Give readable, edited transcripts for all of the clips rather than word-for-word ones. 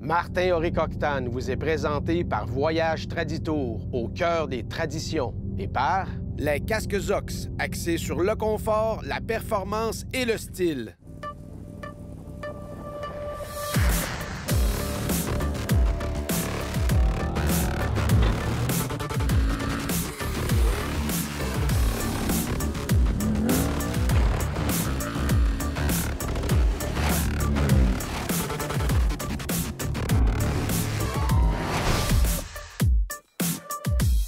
Martin Auric-Octane vous est présenté par Voyage Traditour, au cœur des traditions, et par les casques Zox, axés sur le confort, la performance et le style.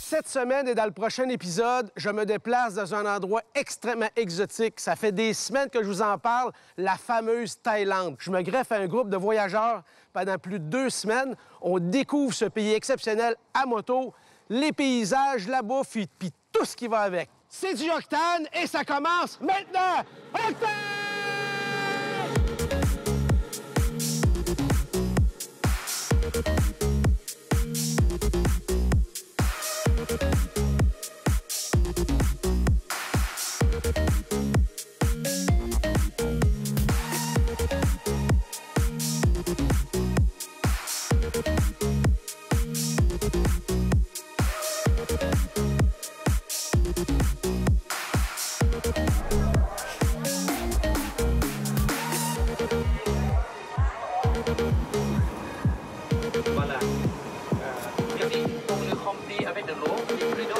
Cette semaine et dans le prochain épisode, je me déplace dans un endroit extrêmement exotique. Ça fait des semaines que je vous en parle, la fameuse Thaïlande. Je me greffe à un groupe de voyageurs pendant plus de 2 semaines. On découvre ce pays exceptionnel à moto, les paysages, la bouffe, puis tout ce qui va avec. C'est du Octane et ça commence maintenant! Octane! Voilà. Ici, on le remplit avec de l'eau, plus d'eau.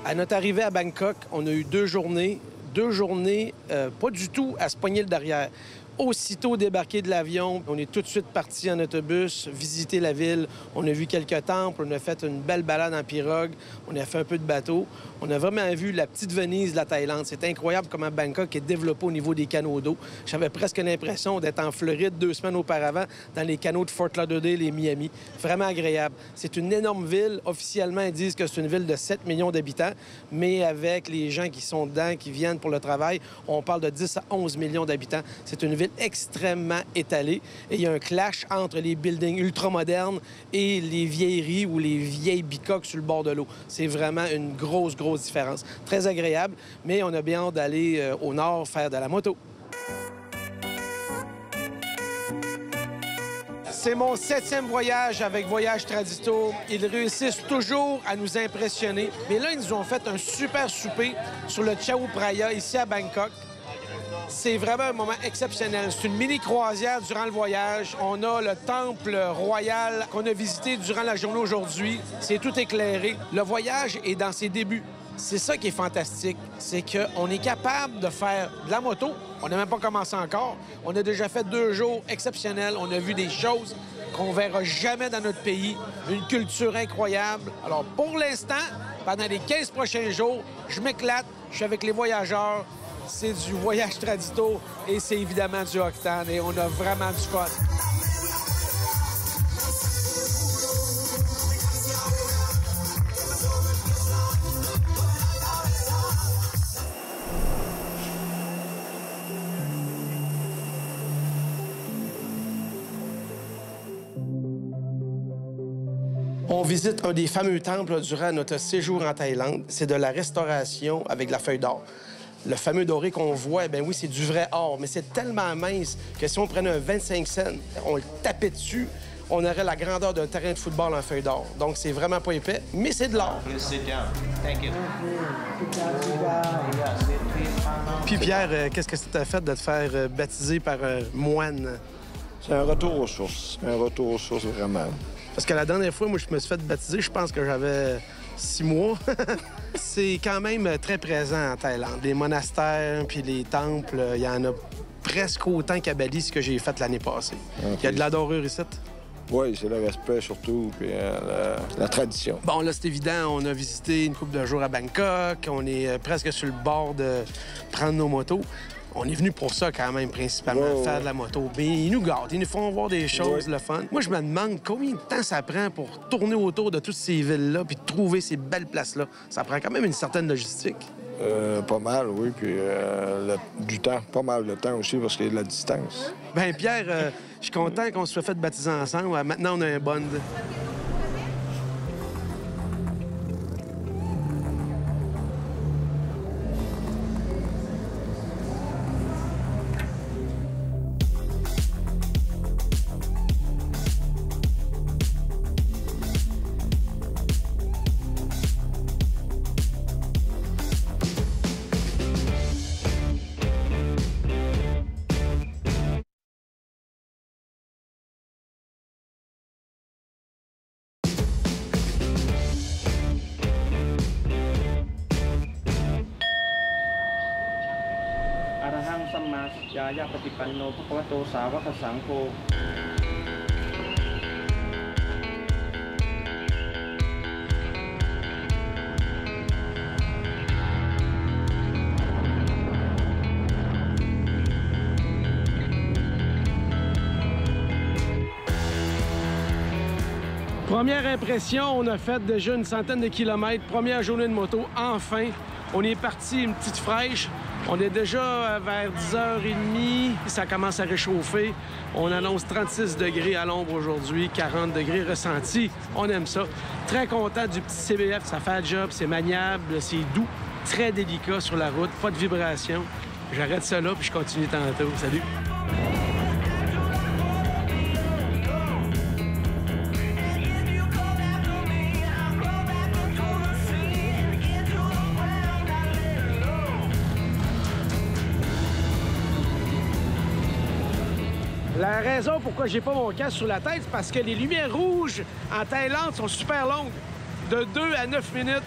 À notre arrivée à Bangkok, on a eu 2 journées. 2 journées pas du tout à se pogner le derrière. Aussitôt débarqué de l'avion, on est tout de suite parti en autobus, visiter la ville. On a vu quelques temples, on a fait une belle balade en pirogue, on a fait un peu de bateau. On a vraiment vu la petite Venise de la Thaïlande. C'est incroyable comment Bangkok est développé au niveau des canaux d'eau. J'avais presque l'impression d'être en Floride 2 semaines auparavant dans les canaux de Fort Lauderdale et Miami. Vraiment agréable. C'est une énorme ville. Officiellement, ils disent que c'est une ville de 7 millions d'habitants, mais avec les gens qui sont dedans, qui viennent pour le travail, on parle de 10 à 11 millions d'habitants. C'est une ville extrêmement étalée et il y a un clash entre les buildings ultramodernes et les vieilleries ou les vieilles bicoques sur le bord de l'eau. C'est vraiment une grosse différence. Très agréable, mais on a bien hâte d'aller au nord faire de la moto. C'est mon 7e voyage avec Voyage Traditour. Ils réussissent toujours à nous impressionner. Mais là, ils nous ont fait un super souper sur le Chao Phraya, ici à Bangkok. C'est vraiment un moment exceptionnel. C'est une mini-croisière durant le voyage. On a le temple royal qu'on a visité durant la journée aujourd'hui. C'est tout éclairé. Le voyage est dans ses débuts. C'est ça qui est fantastique. C'est qu'on est capable de faire de la moto. On n'a même pas commencé encore. On a déjà fait 2 jours exceptionnels. On a vu des choses qu'on verra jamais dans notre pays. Une culture incroyable. Alors, pour l'instant, pendant les 15 prochains jours, je m'éclate. Je suis avec les voyageurs. C'est du Voyage Traditour et c'est évidemment du Octane et on a vraiment du fun. On visite un des fameux temples durant notre séjour en Thaïlande. C'est de la restauration avec de la feuille d'or. Le fameux doré qu'on voit, ben oui, c'est du vrai or, mais c'est tellement mince que si on prenait un 25 cents, on le tapait dessus, on aurait la grandeur d'un terrain de football en feuille d'or. Donc, c'est vraiment pas épais, mais c'est de l'or. Puis, Pierre, qu'est-ce que ça t'a fait de te faire baptiser par un moine? C'est un retour aux sources. Un retour aux sources, vraiment. Parce que la dernière fois, moi, je me suis fait baptiser, je pense que j'avais 6 mois. C'est quand même très présent en Thaïlande. Les monastères puis les temples, il y en a presque autant qu'à Bali, ce que j'ai fait l'année passée. Okay. Il y a de la dorure ici. Oui, c'est le respect surtout, puis la tradition. Bon, là, c'est évident, on a visité une couple de jours à Bangkok. On est presque sur le bord de prendre nos motos. On est venu pour ça quand même, principalement, faire de la moto. Mais ils nous gardent, ils nous font voir des choses, le fun. Moi, je me demande combien de temps ça prend pour tourner autour de toutes ces villes-là puis de trouver ces belles places-là. Ça prend quand même une certaine logistique. Pas mal, oui, puis du temps, pas mal de temps aussi, parce qu'il y a de la distance. Bien, Pierre, je suis content qu'on se soit fait baptiser ensemble. Maintenant, on a un bond. Première impression, on a fait déjà une centaine de kilomètres. Première journée de moto, enfin. On est parti une petite fraîche. On est déjà vers 10h30. Ça commence à réchauffer. On annonce 36 degrés à l'ombre aujourd'hui, 40 degrés ressentis. On aime ça. Très content du petit CBF. Ça fait le job, c'est maniable, c'est doux, très délicat sur la route, pas de vibration. J'arrête ça là, puis je continue tantôt. Salut! La raison pourquoi j'ai pas mon casque sur la tête, c'est parce que les lumières rouges en Thaïlande sont super longues, de 2 à 9 minutes.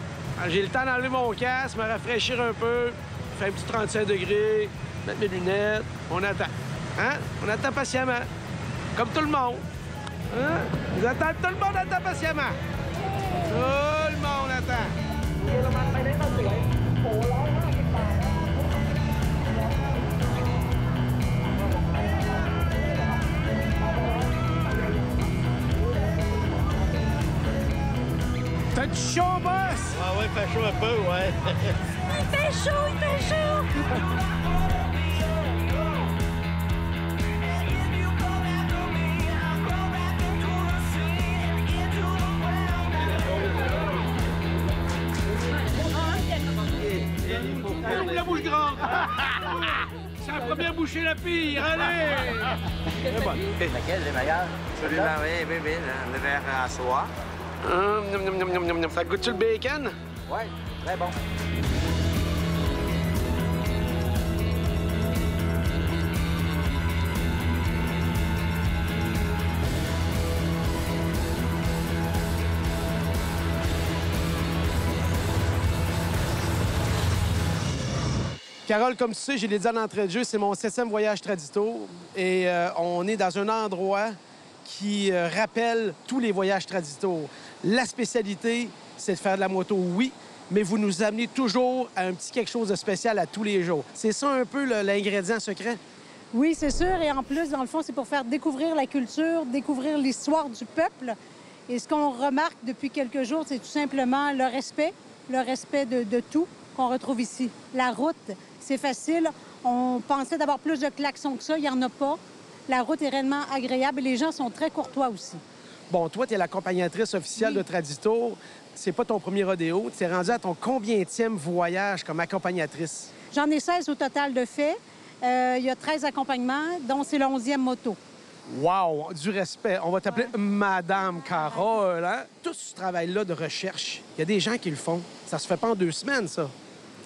J'ai le temps d'enlever mon casque, me rafraîchir un peu, faire un petit 35 degrés, mettre mes lunettes, on attend. Hein? On attend patiemment, comme tout le monde. Hein? Vous attendez, tout le monde attend patiemment. Tout le monde attend. T'as du chaud, boss? Ah ouais, il fait chaud un peu, ouais. Il fait chaud, il fait chaud! Ouvre la bouche grande! C'est la première bouchée la pire, allez! Laquelle est meilleure? Celui-là, oui, le verre à soie. Ça goûte-tu le bacon? Oui, très bon. Carole, comme tu sais, j'ai dit à l'entrée de jeu, c'est mon 7e voyage Tradito. Et on est dans un endroit qui rappelle tous les voyages Tradito. La spécialité, c'est de faire de la moto, oui, mais vous nous amenez toujours à un petit quelque chose de spécial à tous les jours. C'est ça un peu l'ingrédient secret? Oui, c'est sûr. Et en plus, dans le fond, c'est pour faire découvrir la culture, découvrir l'histoire du peuple. Et ce qu'on remarque depuis quelques jours, c'est tout simplement le respect de tout qu'on retrouve ici. La route, c'est facile. On pensait d'avoir plus de klaxons que ça. Il n'y en a pas. La route est réellement agréable et les gens sont très courtois aussi. Bon, toi, tu es l'accompagnatrice officielle de Traditour. C'est pas ton premier rodéo. Tu es rendu à ton combienième voyage comme accompagnatrice? J'en ai 16 au total de fait. Il y a 13 accompagnements, dont c'est le 11e moto. Wow! Du respect. On va t'appeler Madame Carole, hein? Tout ce travail-là de recherche, il y a des gens qui le font. Ça se fait pas en 2 semaines, ça.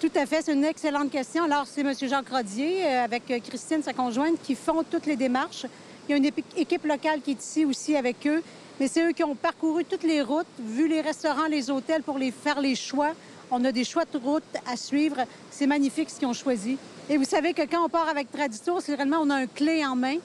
Tout à fait, c'est une excellente question. Alors, c'est M. Jacques Rodier, avec Christine, sa conjointe, qui font toutes les démarches. Il y a une équipe locale qui est ici aussi avec eux. Mais c'est eux qui ont parcouru toutes les routes, vu les restaurants, les hôtels pour faire les choix. On a des choix de routes à suivre. C'est magnifique ce qu'ils ont choisi. Et vous savez que quand on part avec Traditour, c'est réellement, on a un clé en main.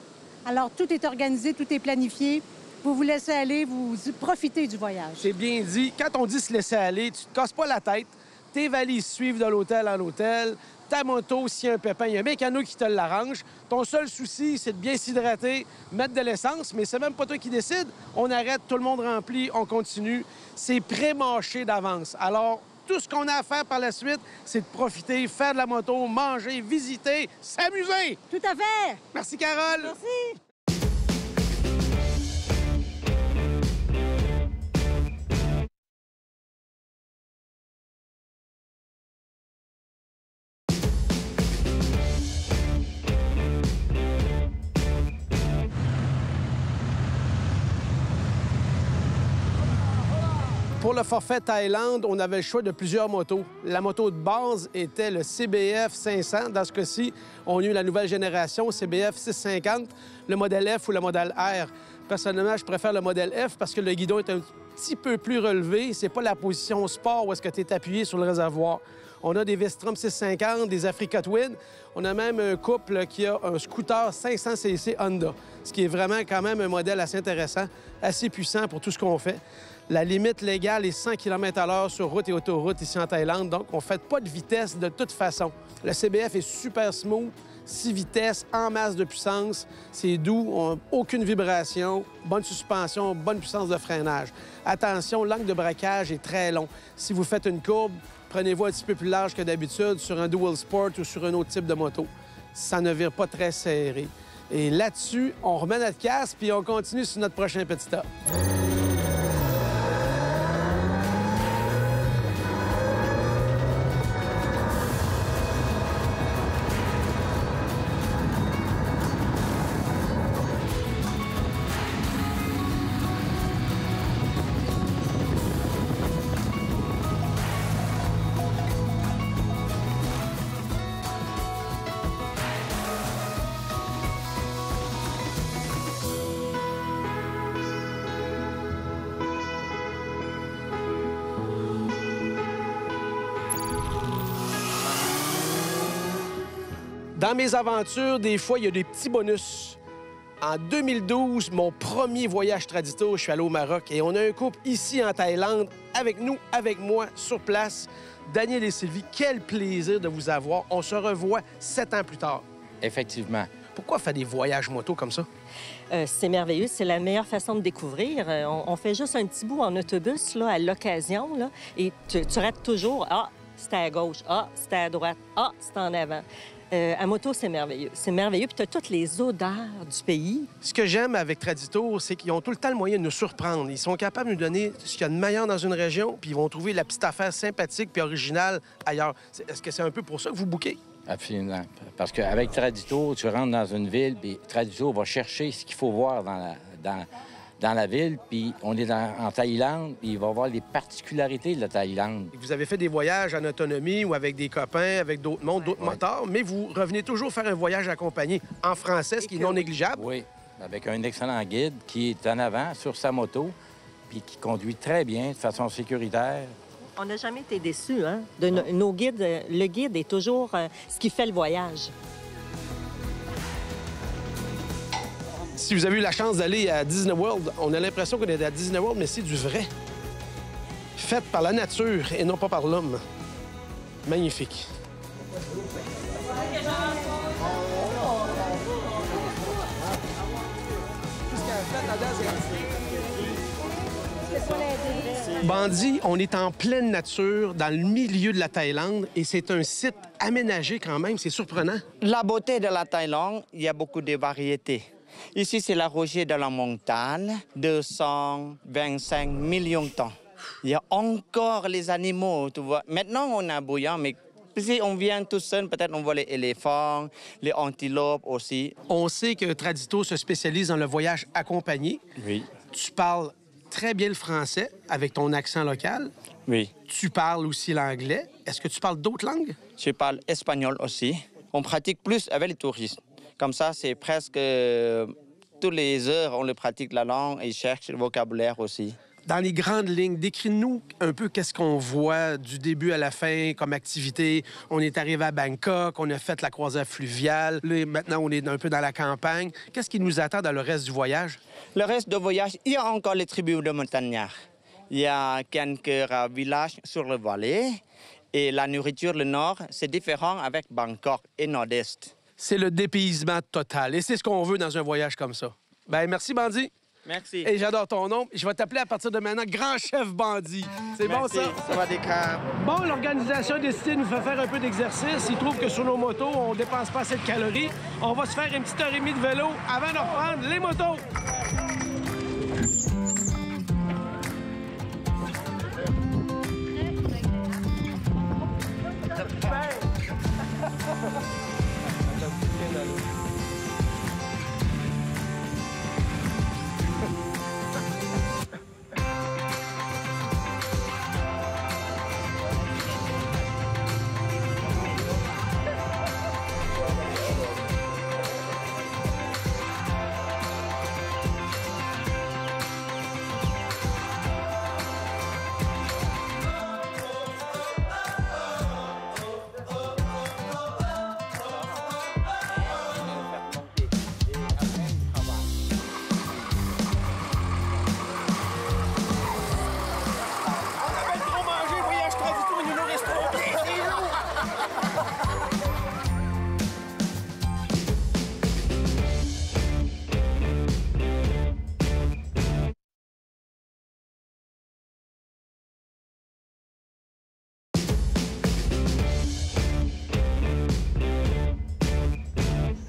Alors, tout est organisé, tout est planifié. Vous vous laissez aller, vous profitez du voyage. C'est bien dit. Quand on dit se laisser aller, tu te casses pas la tête. Tes valises suivent de l'hôtel en hôtel. Ta moto, s'il y a un pépin, il y a un mécano qui te l'arrange. Ton seul souci, c'est de bien s'hydrater, mettre de l'essence, mais c'est même pas toi qui décides. On arrête, tout le monde remplit, on continue. C'est pré-mâché d'avance. Alors, tout ce qu'on a à faire par la suite, c'est de profiter, faire de la moto, manger, visiter, s'amuser. Tout à fait! Merci, Carole. Merci! Pour le forfait Thaïlande, on avait le choix de plusieurs motos. La moto de base était le CBF 500. Dans ce cas-ci, on a eu la nouvelle génération, CBF 650, le modèle F ou le modèle R. Personnellement, je préfère le modèle F parce que le guidon est un petit peu plus relevé. C'est pas la position sport où est-ce que tu es appuyé sur le réservoir. On a des Vestrom 650, des Africa Twin. On a même un couple qui a un scooter 500cc Honda, ce qui est vraiment quand même un modèle assez intéressant, assez puissant pour tout ce qu'on fait. La limite légale est 100 km/h sur route et autoroute ici en Thaïlande, donc on ne fait pas de vitesse de toute façon. Le CBF est super smooth, 6 vitesses, en masse de puissance. C'est doux, on n'a aucune vibration, bonne suspension, bonne puissance de freinage. Attention, l'angle de braquage est très long. Si vous faites une courbe, prenez-vous un petit peu plus large que d'habitude sur un Dual Sport ou sur un autre type de moto. Ça ne vire pas très serré. Et là-dessus, on remet notre casque puis on continue sur notre prochain petit stop. Dans mes aventures, des fois, il y a des petits bonus. En 2012, mon premier voyage Traditour, je suis allé au Maroc et on a un couple ici en Thaïlande, avec nous, avec moi, sur place. Daniel et Sylvie, quel plaisir de vous avoir. On se revoit 7 ans plus tard. Effectivement. Pourquoi faire des voyages moto comme ça? C'est merveilleux. C'est la meilleure façon de découvrir. On fait juste un petit bout en autobus là, à l'occasion là, et tu rates toujours. Ah, c'était à gauche. Ah, c'était à droite. Ah, c'était en avant. À moto, c'est merveilleux. C'est merveilleux. Puis tu as toutes les odeurs du pays. Ce que j'aime avec Traditour, c'est qu'ils ont tout le temps le moyen de nous surprendre. Ils sont capables de nous donner ce qu'il y a de meilleur dans une région, puis ils vont trouver la petite affaire sympathique puis originale ailleurs. Est-ce que c'est un peu pour ça que vous bouquez? Absolument. Parce qu'avec Traditour, tu rentres dans une ville, puis Traditour va chercher ce qu'il faut voir dans la ville, puis on est en Thaïlande, puis il va voir les particularités de la Thaïlande. Vous avez fait des voyages en autonomie ou avec des copains, avec d'autres mondes, d'autres motards, mais vous revenez toujours faire un voyage accompagné en français, ce qui est non négligeable. Oui, avec un excellent guide qui est en avant sur sa moto, puis qui conduit très bien, de façon sécuritaire. On n'a jamais été déçus, hein? De nos guides. Le guide est toujours ce qui fait le voyage. Si vous avez eu la chance d'aller à Disney World, on a l'impression qu'on est à Disney World, mais c'est du vrai. Fait par la nature et non pas par l'homme. Magnifique. Bandit, on est en pleine nature, dans le milieu de la Thaïlande, et c'est un site aménagé quand même, c'est surprenant. La beauté de la Thaïlande, il y a beaucoup de variétés. Ici, c'est la rocher de la montagne, 225 millions de temps. Il y a encore les animaux, tu vois. Maintenant, on a bouillant, mais si on vient tout seul, peut-être on voit les éléphants, les antilopes aussi. On sait que Tradito se spécialise dans le voyage accompagné. Oui. Tu parles très bien le français avec ton accent local. Oui. Tu parles aussi l'anglais. Est-ce que tu parles d'autres langues? Je parle espagnol aussi. On pratique plus avec les touristes. Comme ça, c'est presque toutes les heures, on le pratique la langue et cherche le vocabulaire aussi. Dans les grandes lignes, décris-nous un peu qu'est-ce qu'on voit du début à la fin comme activité. On est arrivé à Bangkok, on a fait la croisière fluviale. Là, maintenant, on est un peu dans la campagne. Qu'est-ce qui nous attend dans le reste du voyage? Le reste du voyage, il y a encore les tribus de montagnards. Il y a quelques villages sur le vallée. Et la nourriture, le nord, c'est différent avec Bangkok et nord-est. C'est le dépaysement total. Et c'est ce qu'on veut dans un voyage comme ça. Bien, merci, Bandit. Merci. Et j'adore ton nom. Je vais t'appeler à partir de maintenant Grand Chef Bandit. C'est bon, ça? Ça va des crabes. Bon, l'organisation a décidé de nous faire faire un peu d'exercice. Ils trouvent que sur nos motos, on dépense pas assez de calories. On va se faire une petite heure et demie de vélo avant de reprendre les motos.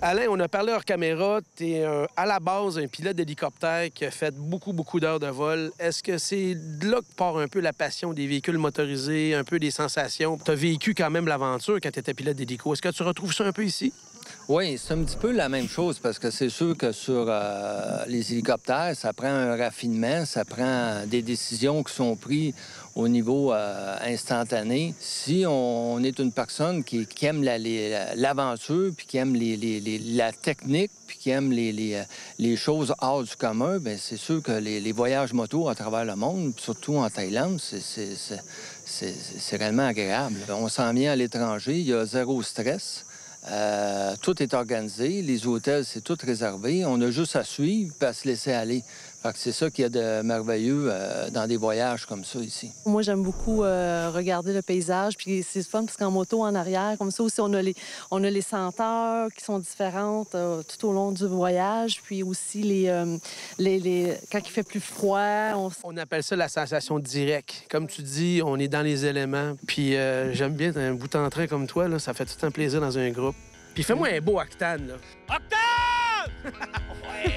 Alain, on a parlé hors caméra. Tu es à la base un pilote d'hélicoptère qui a fait beaucoup d'heures de vol. Est-ce que c'est de là que part un peu la passion des véhicules motorisés, un peu des sensations? Tu as vécu quand même l'aventure quand tu étais pilote d'hélico. Est-ce que tu retrouves ça un peu ici? Oui, c'est un petit peu la même chose parce que c'est sûr que sur les hélicoptères, ça prend un raffinement, ça prend des décisions qui sont prises au niveau instantané. Si on est une personne qui aime l'aventure, puis qui aime la technique, puis qui aime les choses hors du commun, bien, c'est sûr que les voyages moto à travers le monde, surtout en Thaïlande, c'est réellement agréable. On s'en vient à l'étranger, il y a zéro stress. Tout est organisé, les hôtels, c'est tout réservé. On a juste à suivre et à se laisser aller. Fait que c'est ça qu'il y a de merveilleux dans des voyages comme ça ici. Moi, j'aime beaucoup regarder le paysage. Puis c'est fun parce qu'en moto, en arrière, comme ça aussi, on a les senteurs qui sont différentes tout au long du voyage. Puis aussi, quand il fait plus froid... On appelle ça la sensation directe. Comme tu dis, on est dans les éléments. Puis j'aime bien un bout en train comme toi. Là, ça fait tout un plaisir dans un groupe. Puis fais-moi un beau octane, là. Octane! Ouais!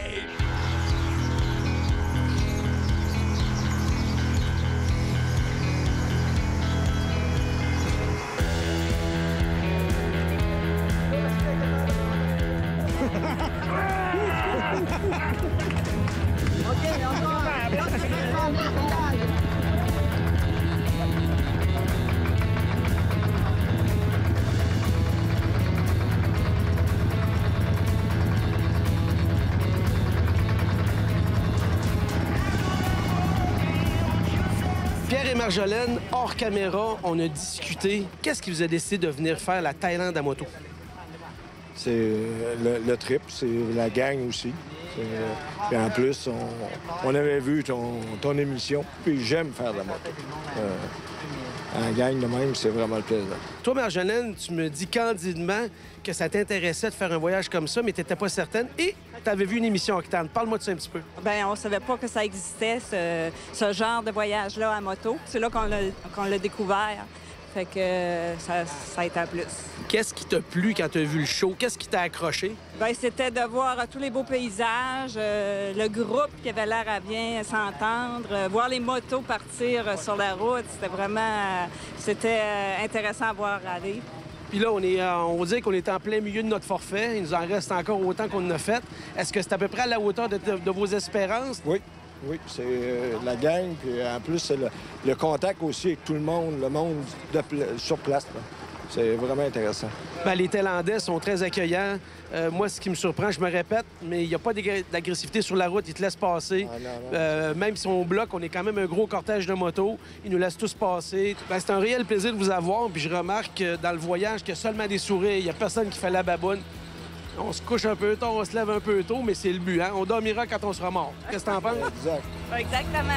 Pierre et Marjolaine, hors caméra, on a discuté. Qu'est-ce qui vous a décidé de venir faire la Thaïlande à moto? C'est le trip, c'est la gang aussi. Et en plus, on avait vu ton émission, puis j'aime faire de la moto. En gang de même, c'est vraiment le plaisir. Toi, Marjolaine, tu me dis candidement que ça t'intéressait de faire un voyage comme ça, mais tu n'étais pas certaine. Et tu avais vu une émission Octane. Parle-moi de ça un petit peu. Bien, on ne savait pas que ça existait, ce genre de voyage-là à moto. C'est là qu'on l'a découvert. Fait que ça a été un plus. Qu'est-ce qui t'a plu quand tu as vu le show? Qu'est-ce qui t'a accroché? Bien, c'était de voir tous les beaux paysages, le groupe qui avait l'air à bien s'entendre, voir les motos partir sur la route. C'était vraiment intéressant à voir aller. Puis là, on va dire qu'on est en plein milieu de notre forfait. Il nous en reste encore autant qu'on en a fait. Est-ce que c'est à peu près à la hauteur de vos espérances? Oui, c'est la gang. Puis en plus, c'est le contact aussi avec tout le monde sur place, là. C'est vraiment intéressant. Bien, les Thaïlandais sont très accueillants. Moi, ce qui me surprend, je me répète, mais il n'y a pas d'agressivité sur la route. Ils te laissent passer. Non. Même si on bloque, on est quand même un gros cortège de motos. Ils nous laissent tous passer. Bien, c'est un réel plaisir de vous avoir. Puis je remarque dans le voyage qu'il y a seulement des sourires. Il n'y a personne qui fait la baboune. On se couche un peu tôt, on se lève un peu tôt, mais c'est le but, hein? On dormira quand on sera mort. Qu'est-ce que t'en penses? Exact. Exactement.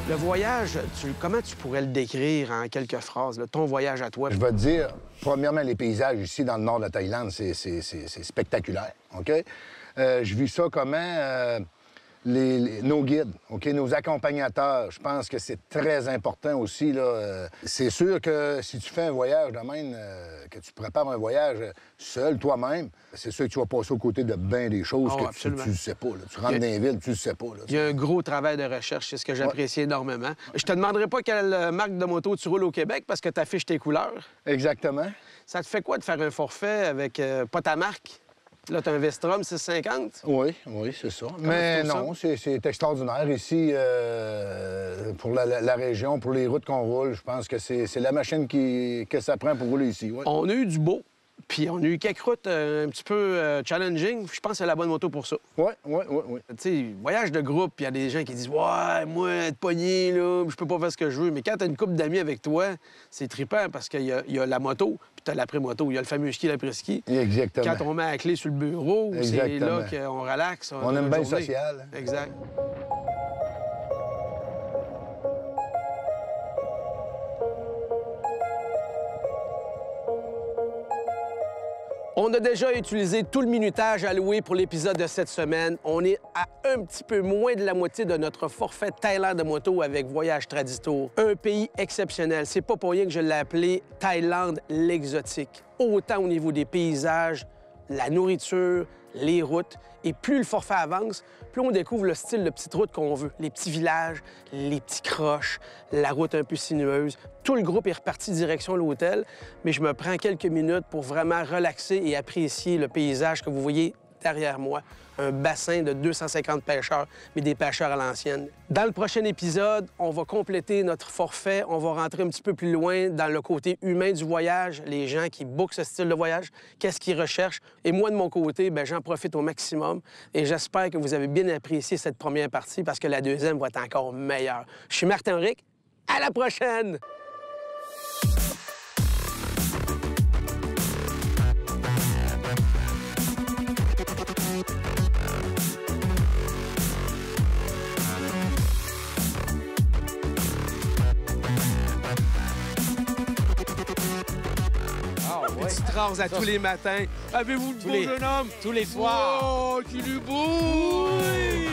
Le voyage, comment tu pourrais le décrire en quelques phrases, là, ton voyage à toi? Je vais te dire, premièrement, les paysages ici dans le nord de la Thaïlande, c'est spectaculaire, OK? Je vis ça comment? Nos guides, OK? Nos accompagnateurs, je pense que c'est très important aussi, là. C'est sûr que si tu fais un voyage de même, que tu prépares un voyage seul, toi-même, c'est sûr que tu vas passer aux côtés de bien des choses que tu ne sais pas, là. Tu rentres dans les villes, tu ne sais pas, là. Il y a un gros travail de recherche, c'est ce que j'apprécie énormément. Je te demanderai pas quelle marque de moto tu roules au Québec parce que tu affiches tes couleurs. Exactement. Ça te fait quoi de faire un forfait avec pas ta marque? Là, tu as un Vestrom 650? Oui, c'est ça. Mais non, c'est extraordinaire ici pour la région, pour les routes qu'on roule. Je pense que c'est la machine que ça prend pour rouler ici. Ouais. On a eu du beau, puis on a eu quelques routes un petit peu challenging. Je pense que c'est la bonne moto pour ça. Oui. Tu sais, voyage de groupe, puis il y a des gens qui disent « Ouais, moi, être pogné, là, je peux pas faire ce que je veux. » Mais quand tu as une couple d'amis avec toi, c'est trippant parce qu'il y a la moto, puis tu as l'après-moto. Il y a le fameux ski, l'après-ski. Exactement. Quand on met la clé sur le bureau, c'est là qu'on relaxe. On aime bien le social. Exact. On a déjà utilisé tout le minutage alloué pour l'épisode de cette semaine. On est à un petit peu moins de la moitié de notre forfait Thaïlande de moto avec Voyage Traditour. Un pays exceptionnel. C'est pas pour rien que je l'ai appelé Thaïlande l'exotique. Autant au niveau des paysages, la nourriture, les routes. Et plus le forfait avance, plus on découvre le style de petite route qu'on veut. Les petits villages, les petits croches, la route un peu sinueuse. Tout le groupe est reparti direction l'hôtel, mais je me prends quelques minutes pour vraiment relaxer et apprécier le paysage que vous voyez derrière moi. Un bassin de 250 pêcheurs, mais des pêcheurs à l'ancienne. Dans le prochain épisode, on va compléter notre forfait. On va rentrer un petit peu plus loin dans le côté humain du voyage, les gens qui bookent ce style de voyage, qu'est-ce qu'ils recherchent. Et moi, de mon côté, bien, j'en profite au maximum. Et j'espère que vous avez bien apprécié cette première partie parce que la deuxième va être encore meilleure. Je suis Martin Rick. À la prochaine! Petite rase à tous les matins. Avez-vous du beau jeune homme? Tous les soirs. Oh, qu'il est beau! Oui.